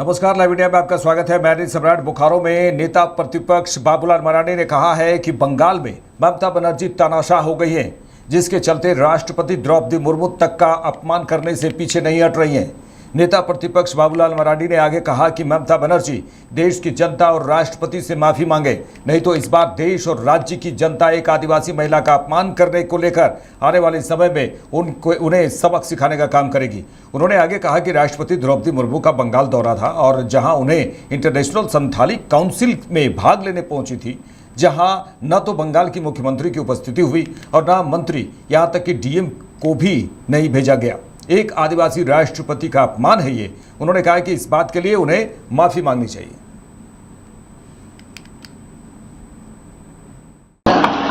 नमस्कार, live India में आपका स्वागत है। मैं सम्राट। बोकारो में नेता प्रतिपक्ष बाबूलाल मरांडी ने कहा है कि बंगाल में ममता बनर्जी तानाशाह हो गई हैं, जिसके चलते राष्ट्रपति द्रौपदी मुर्मू तक का अपमान करने से पीछे नहीं हट रही हैं। नेता प्रतिपक्ष बाबूलाल मरांडी ने आगे कहा कि ममता बनर्जी देश की जनता और राष्ट्रपति से माफी मांगे, नहीं तो इस बार देश और राज्य की जनता एक आदिवासी महिला का अपमान करने को लेकर आने वाले समय में उन्हें सबक सिखाने का काम करेगी। उन्होंने आगे कहा कि राष्ट्रपति द्रौपदी मुर्मू का बंगाल दौरा था और जहां उन्हें इंटरनेशनल संथाली काउंसिल में भाग लेने पहुंची थी, जहां न तो बंगाल की मुख्यमंत्री की उपस्थिति हुई और न मंत्री, यहां तक कि डीएम को भी नहीं भेजा गया। एक आदिवासी राष्ट्रपति का अपमान है ये। उन्होंने कहा कि इस बात के लिए उन्हें माफी मांगनी चाहिए।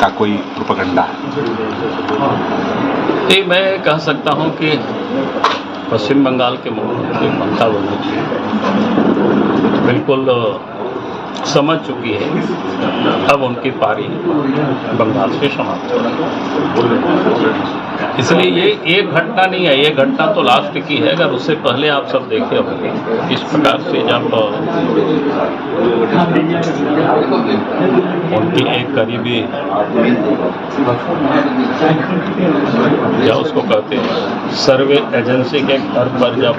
का कोई प्रोपेगेंडा है? मैं कह सकता हूं कि पश्चिम बंगाल के मुख्यमंत्री ममता बनर्जी बिल्कुल समझ चुकी है अब उनकी पारी बंगाल से समाप्त हो रही है। इसलिए ये एक घटना नहीं है, ये घटना तो लास्ट की है। अगर उससे पहले आप सब देखे होंगे इस प्रकार से जब उनकी एक करीबी या उसको कहते हैं सर्वे एजेंसी के घर पर जब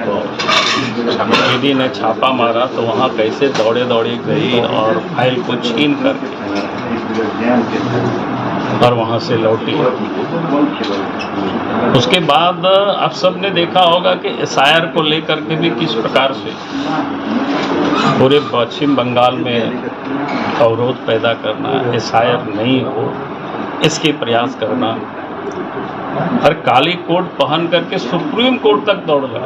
ईडी ने छापा मारा तो वहाँ कैसे दौड़े दौड़ी गई और फाइल को छीन करके और वहाँ से लौटी। उसके बाद आप सब ने देखा होगा कि एसआईआर को लेकर के भी किस प्रकार से पूरे पश्चिम बंगाल में अवरोध पैदा करना, एसआईआर नहीं हो इसके प्रयास करना, और काली कोट पहन करके सुप्रीम कोर्ट तक दौड़ लगा।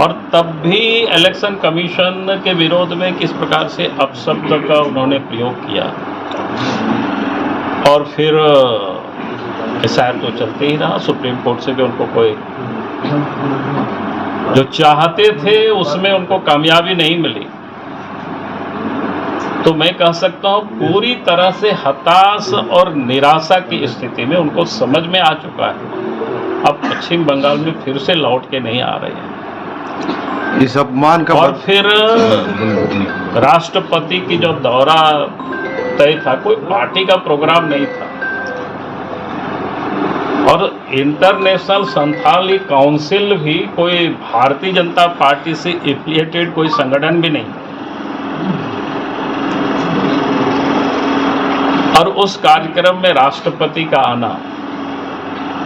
और तब भी इलेक्शन कमीशन के विरोध में किस प्रकार से अपशब्द का उन्होंने प्रयोग किया। और फिर एसआईआर तो चलते ही रहा, सुप्रीम कोर्ट से भी उनको कोई जो चाहते थे उसमें उनको कामयाबी नहीं मिली। तो मैं कह सकता हूँ पूरी तरह से हताश और निराशा की स्थिति में उनको समझ में आ चुका है अब पश्चिम बंगाल में फिर से लौट के नहीं आ रहे हैं। इस अपमान का और फिर राष्ट्रपति की जो दौरा तय था, कोई पार्टी का प्रोग्राम नहीं था और इंटरनेशनल संथाली काउंसिल भी कोई भारतीय जनता पार्टी से एफिलिएटेड कोई संगठन भी नहीं। और उस कार्यक्रम में राष्ट्रपति का आना,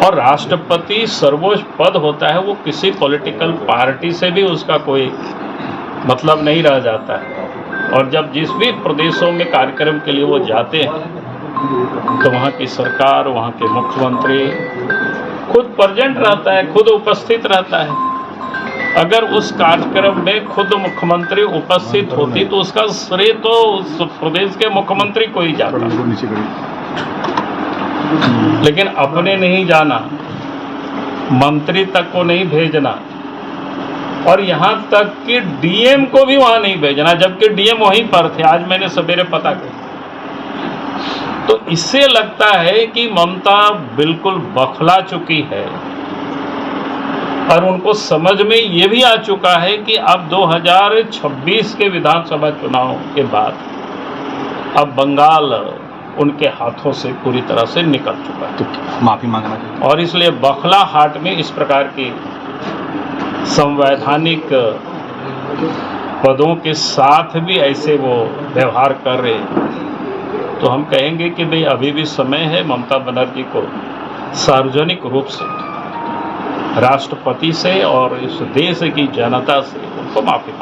और राष्ट्रपति सर्वोच्च पद होता है, वो किसी पॉलिटिकल पार्टी से भी उसका कोई मतलब नहीं रह जाता है। और जब जिस भी प्रदेशों में कार्यक्रम के लिए वो जाते हैं तो वहाँ की सरकार, वहाँ के मुख्यमंत्री खुद प्रेजेंट रहता है, खुद उपस्थित रहता है। अगर उस कार्यक्रम में खुद मुख्यमंत्री उपस्थित होती तो उसका श्रेय तो उस प्रदेश के मुख्यमंत्री को ही जाता, लेकिन अपने नहीं जाना, मंत्री तक को नहीं भेजना और यहाँ तक कि डीएम को भी वहाँ नहीं भेजना, जबकि डीएम वहीं पर थे। आज मैंने सवेरे पता किया तो इससे लगता है कि ममता बिल्कुल बौखला चुकी है और उनको समझ में ये भी आ चुका है कि अब 2026 के विधानसभा चुनाव के बाद अब बंगाल उनके हाथों से पूरी तरह से निकल चुका है। तो माफी मांगना चाहिए। और इसलिए बौखला हाट में इस प्रकार की संवैधानिक पदों के साथ भी ऐसे वो व्यवहार कर रहे हैं तो हम कहेंगे कि भाई अभी भी समय है ममता बनर्जी को सार्वजनिक रूप से राष्ट्रपति से और इस देश की जनता से उनको माफी